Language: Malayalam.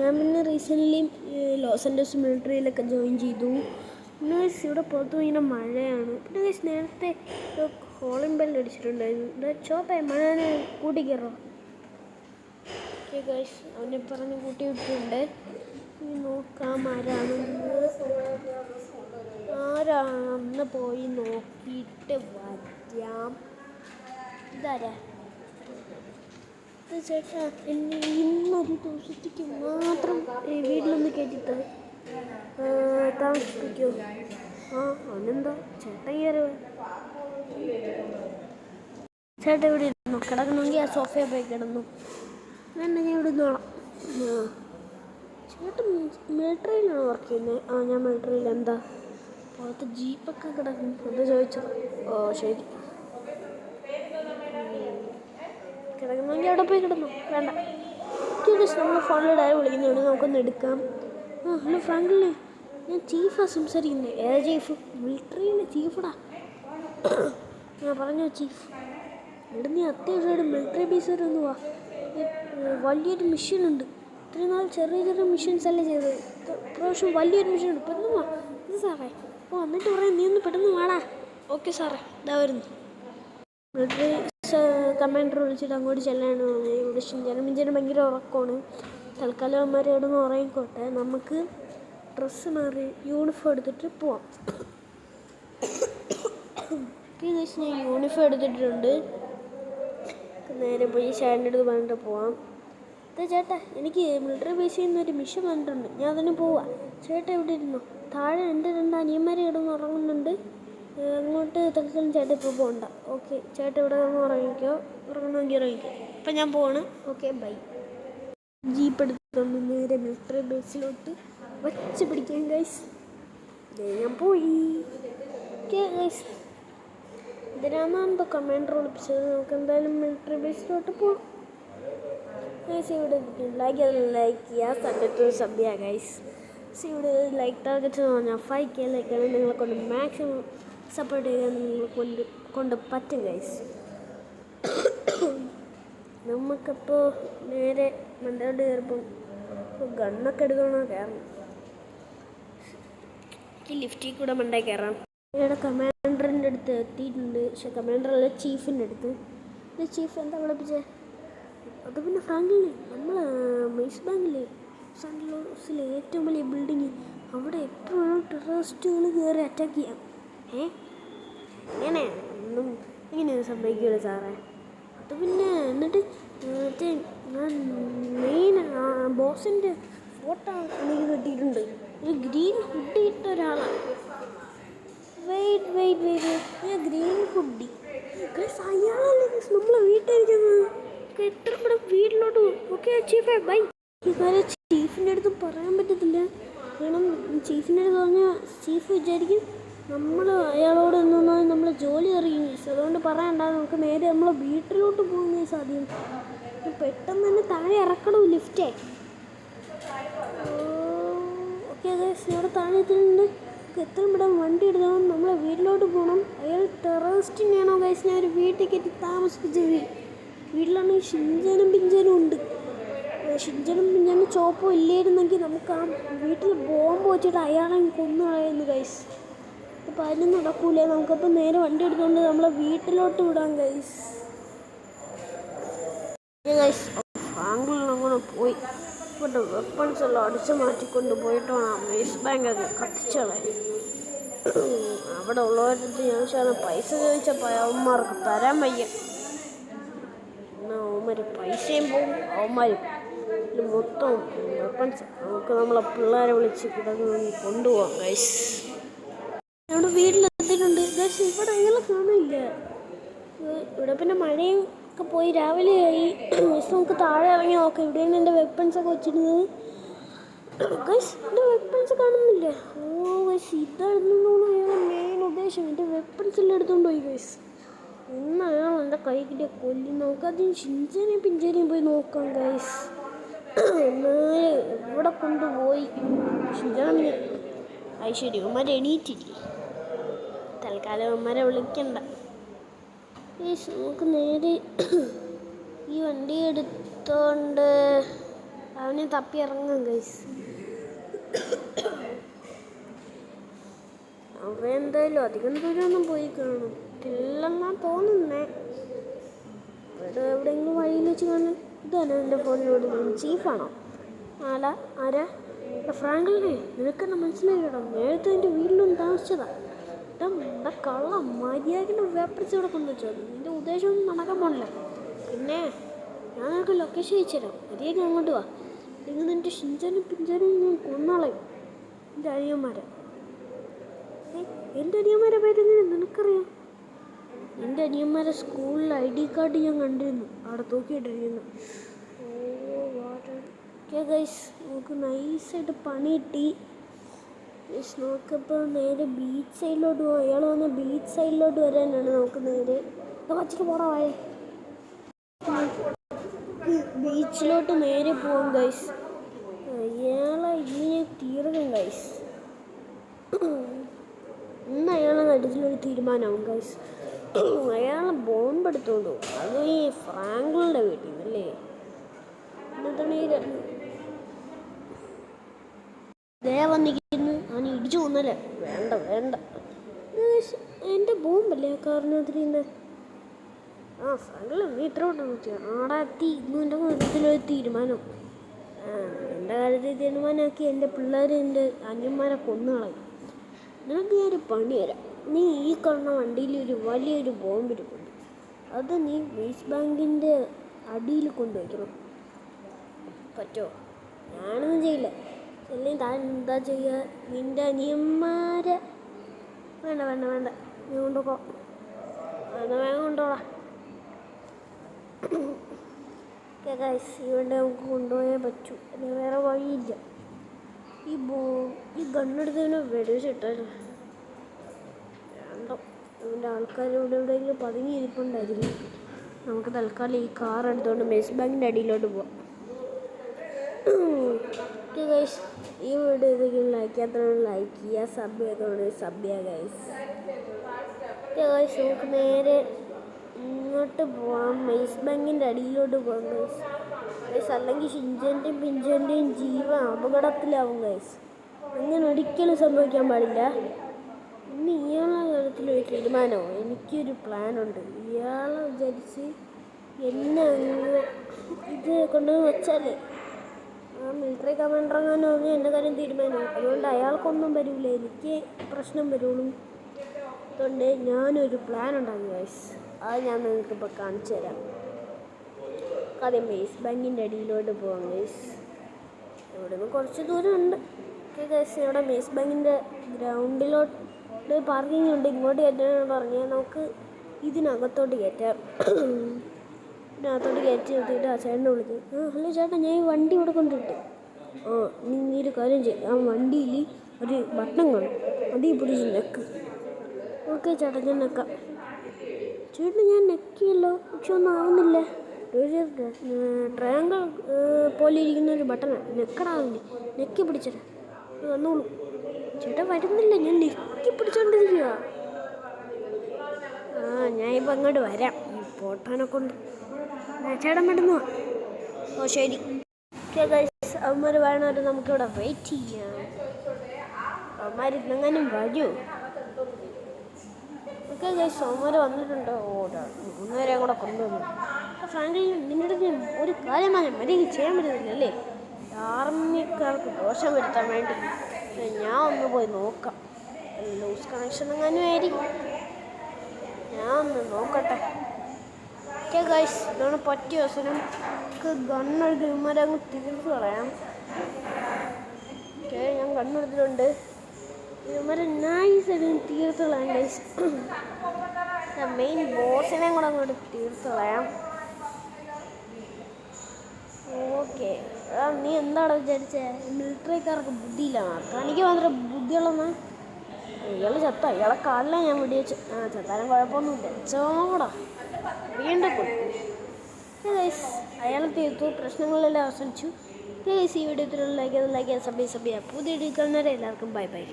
ഞാൻ പിന്നെ റീസെൻ്റ്ലി ലോസ് ആൻഡേഴ്സ് മിലിറ്ററിയിലൊക്കെ ജോയിൻ ചെയ്തു. പിന്നെ ഇവിടെ പുറത്ത് ഇങ്ങനെ മഴയാണ്. പിന്നെ നേരത്തെ ഹോളിംഗ് ബെല്ല് അടിച്ചിട്ടുണ്ടായിരുന്നു. ചോപ്പേ മഴ കൂട്ടി കയറോ. ഓക്കെ ഗൈസ്, അവനെ പറഞ്ഞ് കൂട്ടി വിട്ടിട്ടുണ്ട്. നോക്കാം ആരാണെന്ന് പോയി നോക്കിയിട്ട് വരാം. ഇതാരാ ചേട്ടാ? എന്നെ ഇന്നൊരു ദിവസത്തേക്ക് മാത്രം വീട്ടിലൊന്ന് കയറ്റിട്ട് താമസിപ്പിക്കോ? അവനെന്താ ചേട്ടൻ കയറി. ചേട്ടൻ ഇവിടെ ഇരുന്നു കിടക്കണമെങ്കിൽ ആ സോഫയിൽ പോയി കിടന്നു. വേണ്ട, ഞാൻ ഇവിടെ ഇരുന്നോളാം. ചേട്ടൻ മിലിറ്ററിയിലാണ് വർക്ക് ചെയ്യുന്നത്? ഞാൻ മിലിറ്ററിയിൽ. എന്താ പുറത്ത് ജീപ്പൊക്കെ കിടക്കുന്നു? എന്താ ചോദിച്ചത്? ശരി, കിടക്കണമെങ്കിൽ അവിടെ പോയി കിടന്നു. വേണ്ട, നമ്മൾ ഫോണിൽ ഡയറി വിളിക്കുന്നുണ്ട്, നമുക്കൊന്ന് എടുക്കാം. ഹലോ ഫ്രാങ്കിളിനെ, ഞാൻ ചീഫാണ് സംസാരിക്കുന്നത്. ഏതാ ചീഫ്? മിലിറ്ററിയിലെ ചീഫടാ. പറഞ്ഞോ ചീഫ്. ഇവിടെ നീ അത്യാവശ്യമായിട്ട് മിലിറ്ററി ബേസ് വരെ ഒന്ന് വാ. വലിയൊരു മിഷനുണ്ട്. ഇത്രയും നാൾ ചെറിയ ചെറിയ മിഷൻസ് അല്ലേ ചെയ്തത്. പ്രാവശ്യം വലിയൊരു മിഷനുണ്ട്. പെട്ടെന്ന് വാ. ഇത് സാറേ എന്നിട്ട് പറയാം, നീ ഒന്ന് പെട്ടെന്ന് വാടാ. ഓക്കെ സാറേ, ഇതാ വരുന്നു. മിലിറ്ററി കമാൻഡർ വിളിച്ചിട്ട് അങ്ങോട്ട് ചെല്ലാണ്. ഇവിടെ ഷിഞ്ചനും ഭയങ്കര ഉറക്കമാണ്. തൽക്കാലം അവന്മാർ ഇവിടെ നിന്ന് ഉറങ്ങിക്കോട്ടെ. നമുക്ക് ഡ്രസ്സ് മാറി യൂണിഫോം എടുത്തിട്ട് പോവാം. ഞാൻ യൂണിഫോം എടുത്തിട്ടുണ്ട്. നേരെ പോയി ചേട്ടൻ്റെ അടുത്ത് പറഞ്ഞിട്ട് പോവാം. ചേട്ടാ, എനിക്ക് മിലിറ്ററി ബേസിൽ നിന്നൊരു മിഷൻ വന്നിട്ടുണ്ട്. ഞാൻ അതിന് പോവാം. ചേട്ടാ ഇവിടെ ഇരുന്നു. താഴെ എൻ്റെ 2 അനിയന്മാർ കിടന്ന് ഉറങ്ങുന്നുണ്ട്. അങ്ങോട്ട് തൽക്കാലം ചേട്ടൻ ഇപ്പോൾ പോകണ്ട. ഓക്കെ, ചേട്ടൻ ഇവിടെ നിന്ന് ഉറങ്ങണമെങ്കിൽ ഉറങ്ങിക്കോ. ഇപ്പം ഞാൻ പോവാണ്. Okay, by. ജീപ്പ് എടുത്തുകൊണ്ട് നേരെ മിലിറ്ററി ബേസിലോട്ട് വച്ച് പിടിക്കാം ഗൈസ്. ഞാൻ പോയി. ഓക്കെ ഗൈസ്, ഇതിനാണെന്തോ കമാൻഡർ വിളിപ്പിച്ചത്. നമുക്ക് എന്തായാലും മിലിറ്ററി ബേസിലോട്ട് പോകാം. ഗൈസ്, ഇവിടെ ലൈക്ക് ചെയ്യുക. Subscribe guys. ഇവിടെ ലൈക്ക് ടാർഗറ്റ് എന്ന് പറഞ്ഞാൽ 5K ലൈക്കാണ്. നിങ്ങളെ കൊണ്ട് മാക്സിമം സപ്പോർട്ട് ചെയ്യാൻ നിങ്ങളെ കൊണ്ട് പറ്റും ഗൈസ്. നമുക്കപ്പോൾ നേരെ മണ്ടോട്ട് കയറിപ്പം ഗണ്ണൊക്കെ എടുക്കണോ കയറണം. ലിഫ്റ്റിൽ കൂടെ മണ്ടേ കയറാം. ഇവിടെ കമാൻഡറിൻ്റെ അടുത്ത് എത്തിയിട്ടുണ്ട്. പക്ഷെ കമാൻഡറല്ല, ചീഫിൻ്റെ അടുത്ത്. ചീഫ് എന്താ വിളിപ്പിച്ചേ? അത് പിന്നെ ഫ്രാങ്കിളിനെ, നമ്മൾ മെയ്സ് ബാങ്കിലെ സാൻഡലോസിലെ ഏറ്റവും വലിയ ബിൽഡിങ്, അവിടെ എപ്പോഴും ടെററിസ്റ്റുകൾ കയറി അറ്റാക്ക് ചെയ്യാം. ഇങ്ങനെയൊന്നും സംഭവിക്കില്ല സാറേ. അത് പിന്നെ എന്നിട്ട് ഞാൻ മെയിൻ ബോസിൻ്റെ ഫോട്ടോ എനിക്ക് കിട്ടിയിട്ടുണ്ട്. ഒരു ഗ്രീൻ ഹുഡി ഇട്ട ഒരാളാണ്. വെയിറ്റ് ഗ്രീൻ ഹുഡി അയാളല്ലേ നമ്മളെ വീട്ടിലിരിക്കുന്നത്. എത്ര ഇവിടെ വീട്ടിലോട്ട് പോകും. ഓക്കെ ചീഫേ, ബൈ. ഈ കാര്യം ചീഫിൻ്റെ അടുത്ത് പറയാൻ പറ്റത്തില്ല. കാരണം ചീഫിൻ്റെ അടുത്ത് പറഞ്ഞാൽ ചീഫ് വിചാരിക്കും നമ്മൾ അയാളോട് എന്നാൽ നമ്മൾ ജോലി അറിയും. അതുകൊണ്ട് പറയണ്ട, നമുക്ക് നേരെ നമ്മളെ വീട്ടിലോട്ട് പോകുന്ന സാധ്യത. പെട്ടെന്ന് തന്നെ താഴെ ഇറക്കണം ലിഫ്റ്റേ. ഓക്കെ ഗൈസ്, ഇവിടെ താഴെ എത്തിയിട്ടുണ്ട്. എത്രയും പെട്ടെന്ന് വണ്ടി എടുക്കണം, നമ്മളെ വീട്ടിലോട്ട് പോകണം. അയാൾ ടെററിസ്റ്റിനെയാണോ ഗൈസ് ഞാൻ ഒരു വീട്ടിൽ കയറ്റി താമസിപ്പിച്ചത്? വീട്ടിലാണെങ്കിൽ ഷിഞ്ചനും പിഞ്ചനും ഉണ്ട്. ഷിഞ്ചനും പിഞ്ചനും ചോപ്പോ ഇല്ലായിരുന്നെങ്കിൽ നമുക്ക് ആ വീട്ടിൽ ബോംബ് വെച്ചിട്ട് അയാളെ കൊന്നു കളയുന്നു ഗൈസ്. അപ്പോൾ അതിനൊന്നും നടക്കൂല. നമുക്കപ്പോൾ നേരെ വണ്ടി എടുത്തുകൊണ്ട് നമ്മളെ വീട്ടിലോട്ട് വിടാം ഗൈസ്. ഗൈസ്, ബാങ്കിലങ്ങനെ പോയി ഇവിടെ വെപ്പൺസ് എല്ലാം അടിച്ചു മാറ്റിക്കൊണ്ട് പോയിട്ട് വേണം മെയ്സ് ബാങ്കൊക്കെ കത്തിച്ചളയും. അവിടെ ഉള്ളവരടുത്ത് ഞാൻ പൈസ ചോദിച്ചപ്പോൾ അവന്മാർക്ക് തരാൻ വയ്യ. എന്നാൽ അവന്മാർ പൈസയും പോകും, അവന്മാരും മൊത്തം വെപ്പൺസ്. നമുക്ക് നമ്മളെ പിള്ളേരെ വിളിച്ച് കിടന്ന് കൊണ്ടുപോകാം ഗൈസ്. നമ്മുടെ വീട്ടിലെത്തിയിട്ടുണ്ട് ഗൈസ്. ഇവിടെ അയാളെ കാണില്ല. ഇവിടെ പിന്നെ മഴയും ഒക്കെ പോയി രാവിലെയായി. നമുക്ക് താഴെ ഇറങ്ങി നോക്കാം. ഇവിടെയാണ് എൻ്റെ വെപ്പൺസൊക്കെ വെച്ചിരുന്നത് ഗൈസ്. എൻ്റെ വെപ്പൺസ് കാണുന്നില്ല. ഗൈസ്, ഇതായിരുന്നു അയാളെ മെയിൻ ഉദ്ദേശം. എൻ്റെ വെപ്പൺസ് എല്ലാം എടുത്തുകൊണ്ട് പോയി ഗൈസ്. ഇന്ന് അയാൾ എൻ്റെ കൈ കിട്ടിയ കൊല്ലി. നമുക്കതിന് ഷിഞ്ചനെയും പിഞ്ചനെയും പോയി നോക്കാം ഗൈസ്. എന്നാൽ എവിടെ കൊണ്ടുപോയി ഷിഞ്ചന? ശരി, അവന്മാർ എണീറ്റില്ലേ? തൽക്കാലം അവന്മാരെ വിളിക്കണ്ട ഗൈസ്. നമുക്ക് നേരെ ഈ വണ്ടി എടുത്തോണ്ട് അവനെ തപ്പി ഇറങ്ങാം ഗൈസ്. അവ എന്തായാലും അധികം ദൂരമൊന്നും പോയി കാണും ഇല്ലെന്നാ തോന്നുന്നേ. ഇവിടെ എവിടെയെങ്കിലും വഴിയിൽ വെച്ച് കാണാൻ. ഇതാണ് എൻ്റെ ഫോണിലോട് ചീഫാണോ? ആരാ ഫ്രാങ്കിളിനെ? നിനക്കെന്നെ മനസ്സിലായിടാ. നേരത്തെ എൻ്റെ വീട്ടിലൊന്നും താമസിച്ചതാ. എന്താ കള്ള മര്യാദയ്ക്ക് വേപ്പറിച്ച് ഇവിടെ കൊണ്ടുവച്ചോ. നിൻ്റെ ഉദ്ദേശമൊന്നും നടക്കാൻ പോണില്ല. പിന്നെ ഞാൻ നിനക്ക് ലൊക്കേഷൻ അയച്ചു തരാം. മര്യാദയ്ക്ക് അങ്ങോട്ട് വാ. നിങ്ങൾ നിൻ്റെ ഷിഞ്ചാനും പിഞ്ചാനും ഞാൻ കൊന്നോളയും. എൻ്റെ അനിയന്മാരെ പേരെങ്ങനെ നിനക്കറിയാം? എൻ്റെ അനിയന്മാരെ സ്കൂളിൽ ID കാർഡ് ഞാൻ കണ്ടിരുന്നു, അവിടെ തൂക്കിയിട്ടിരിക്കുന്നു. ഓക്കെ ഗൈസ്, നമുക്ക് നൈസായിട്ട് പണി കിട്ടി. നമുക്കിപ്പോൾ നേരെ ബീച്ച് സൈഡിലോട്ട് പോകാം. അയാൾ വന്ന് ബീച്ച് സൈഡിലോട്ട് വരാനാണ് നമുക്ക് നേരെ വച്ചിട്ട് പോടാവായ ബീച്ചിലോട്ട് നേരെ പോകാം ഗൈസ്. അയാളെ ഇങ്ങനെ തീർക്കും ഗൈസ്. ഇന്ന് അയാളെ കാര്യത്തിലൊരു തീരുമാനമാവും ഗൈസ്. അയാളെ ബോംബ് എടുത്തോണ്ട് പോകും. അത് ഈ ഫ്രാങ്കിളിൻ്റെ വീട്ടിൽ നിന്നല്ലേ. വന്നിരിക്കുന്നു. അവൻ ഇടിച്ചു കൊന്നല്ലേ. വേണ്ട എൻ്റെ ബോംബല്ലേ ആ കാറിനകത്തിരിക്കുന്നത്. ഫ്രാങ്കിൾ നീ ഇത്ര ആടെ എത്തി. ഇന്നും എൻ്റെ കാര്യത്തിലൊരു തീരുമാനം. എൻ്റെ കാര്യത്തിൽ തീരുമാനമാക്കി എൻ്റെ പിള്ളേർ എൻ്റെ അനിയന്മാരെ കൊന്നുകളയും. നിനക്ക് ഞാനൊരു പണി തരാം. നീ ഈ കാണുന്ന വണ്ടിയിൽ ഒരു വലിയൊരു ബോംബ് ഇരിപ്പുണ്ട്. അത് നീ വേസ്റ്റ് ബാങ്കിൻ്റെ അടിയിൽ കൊണ്ടുവയ്ക്കണം. പറ്റുമോ? ഞാനൊന്നും ചെയ്യില്ല. അല്ലെങ്കിൽ താൻ എന്താ ചെയ്യുക? നിൻ്റെ അനിയന്മാരെ വേണ്ട നീ കൊണ്ടുപോ. വേഗം കൊണ്ടുപോടാ. ഗൈസ്, ഈ വണ്ടി നമുക്ക് കൊണ്ടുപോയേ പറ്റൂ. അല്ലെങ്കിൽ വേറെ വഴിയില്ല. ഈ ഗണ്ണെടുത്തതിനെ വെടിവെച്ചിട്ടല്ലോ. വേണ്ട, അതിൻ്റെ ആൾക്കാർ എവിടെയെങ്കിലും പതുങ്ങിയിരിപ്പുണ്ടായിരിക്കും. നമുക്ക് തൽക്കാലം ഈ കാർ എടുത്തുകൊണ്ട് വേസ്റ്റ് ബാങ്കിൻ്റെ അടിയിലോട്ട് പോവാം. ഓക്കെ ഗൈസ്, ഈ വീഡിയോ ഏതെങ്കിലും ലൈക്ക് ചെയ്യാത്തവരോട് ലൈക്ക് ചെയ്യുക, സബ് ചെയ്യാത്തവരോട് സബ് ചെയ്യുക ഗൈസ്. ഓക്കെ ഗൈസ്, നമുക്ക് നേരെ ഇങ്ങോട്ട് പോവാം. വേസ്റ്റ് ബാങ്കിൻ്റെ അടിയിലോട്ട് പോകാം ഗൈസ്. അല്ലെങ്കിൽ ഷിഞ്ചൻ്റെയും പിഞ്ചൻ്റെയും ജീവൻ അപകടത്തിലാവും ഗൈസ്. അങ്ങനെ ഒരിക്കലും സംഭവിക്കാൻ പാടില്ല. ഇന്ന് ഇയാളെ കാര്യത്തിലൊരു തീരുമാനമോ? എനിക്കൊരു പ്ലാനുണ്ട്. ഇയാളെ വിചാരിച്ച് എന്നെ ഇത് കൊണ്ടുവന്ന് വെച്ചാലേ മിലിറ്ററി കമാൻഡർ എങ്ങാനും പറഞ്ഞ് എൻ്റെ കാര്യം തീരുമാനവും. അതുകൊണ്ട് അയാൾക്കൊന്നും വരില്ല, എനിക്ക് പ്രശ്നം വരുള്ളൂ. അതുകൊണ്ട് ഞാനൊരു പ്ലാൻ ഉണ്ടാക്കി ഗൈസ്. അത് ഞാൻ നിങ്ങൾക്കിപ്പോൾ കാണിച്ചു തരാം. ആദ്യം വേസ്റ്റ് ബാങ്കിൻ്റെ അടിയിലോട്ട് പോകാം ഗൈസ്. ഇവിടെ നിന്ന് കുറച്ച് ദൂരമുണ്ട്. ഓക്കെ ഗൈസ്, ഇവിടെ വേസ്റ്റ് ബാങ്കിൻ്റെ ഗ്രൗണ്ടിലോട്ട് പാർക്കിംഗ് ഉണ്ട്. ഇങ്ങോട്ട് കയറ്റാനാണ് പറഞ്ഞത്. നമുക്ക് ഇതിനകത്തോട്ട് കയറ്റാം. ഇതിനകത്തോട്ട് കയറ്റി നിർത്തിയിട്ട് ആ ചേട്ടനെ വിളിക്കും. ഹലോ ചേട്ടാ, ഞാൻ ഈ വണ്ടി ഇവിടെ കൊണ്ടിട്ട്. നീ ഒരു കാര്യം ചെയ്യും. ആ വണ്ടിയിൽ ഒരു ബട്ടൺ കാണും, അതിൽ പിടിച്ച് നെക്ക്. ഓക്കെ ചേട്ടാ, ഞാൻ നെക്കാം. ചേട്ടാ ഞാൻ നെക്കിയല്ലോ, പക്ഷെ ഒന്നും ആവുന്നില്ല. ട്രയാങ്കിൾ പോലെ ഇരിക്കുന്ന ഒരു ബട്ടണാണ്. നെക്കടാവില്ല. നെക്കി പിടിച്ചത് വന്നോളൂ. ചേട്ടാ വരുന്നില്ല, ഞാൻ നെക്കി പിടിച്ചോണ്ടിരിക്കുക. ഞാനിപ്പോൾ അങ്ങോട്ട് വരാം. ഈ പോട്ടാനെ കൊണ്ട് ചേട്ടൻ പെട്ടെന്ന്. ശരി. ഓക്കെ ഗൈസ്, അവന്മാർ വരണവരെ നമുക്കിവിടെ വെയിറ്റ് ചെയ്യാം. അവന്മാർ ഇന്നെങ്ങാനും വരൂ. ഓക്കെ ഗൈസ്, അവന്മാർ വന്നിട്ടുണ്ടോ? 3 പേരെയും കൂടെ കൊണ്ടുവന്നു. ഫ്രാങ്കിൽ, നിങ്ങളുടെ ഒരു കാര്യം മര്യാദയ്ക്ക് ചെയ്യാൻ പറ്റുന്നില്ലല്ലേ? ആർമിക്കാർക്ക് ദോഷം വരുത്താൻ വേണ്ടി ഞാൻ ഒന്ന് പോയി നോക്കാം. ലൂസ് കണക്ഷൻ എങ്ങാനും ആയിരിക്കും. ഞാൻ ഒന്ന് നോക്കട്ടെ. ഓക്കെ ഗൈസ്, ഇതാണ് പറ്റിയ അവസരം. ഗണ്ണെടുത്ത് ഇവന്മാരെ അങ്ങ് തീർത്ത് കളയാം. ഓക്കെ, ഞാൻ ഗണ്ണെടുത്തിട്ടുണ്ട്. ഇവന്മാരെ നൈസായിട്ട് തീർത്ത് കളയാം ഗൈസ്. മെയിൻ ബോസിനെ കൂടെ അങ്ങോട്ട് തീർത്ത് കളയാം. ഓക്കെ, നീ എന്താണ് വിചാരിച്ചത്? മിലിറ്ററിക്കാർക്ക് ബുദ്ധിയിലാണ്, തനിക്ക് മാത്രം ബുദ്ധിയുള്ളതെന്ന്. ഇയാൾ ചത്ത, ഇയാളെ കാലിലെ ഞാൻ വെടിവെച്ചു. ചത്താലും കുഴപ്പമൊന്നുമില്ല. ചോടാ വീണ്ടും കൊടുക്കും. ഗൈസ്, അയാളെ തീർത്തു, പ്രശ്നങ്ങളെല്ലാം അവസാനിച്ചു. ഗൈസ്, ഈ വീഡിയോ ലൈക്ക് സബ് ചെയ്യുക. പുതിയ വീഡിയോ കാണുന്നവരെ എല്ലാവർക്കും ബൈ ബൈ.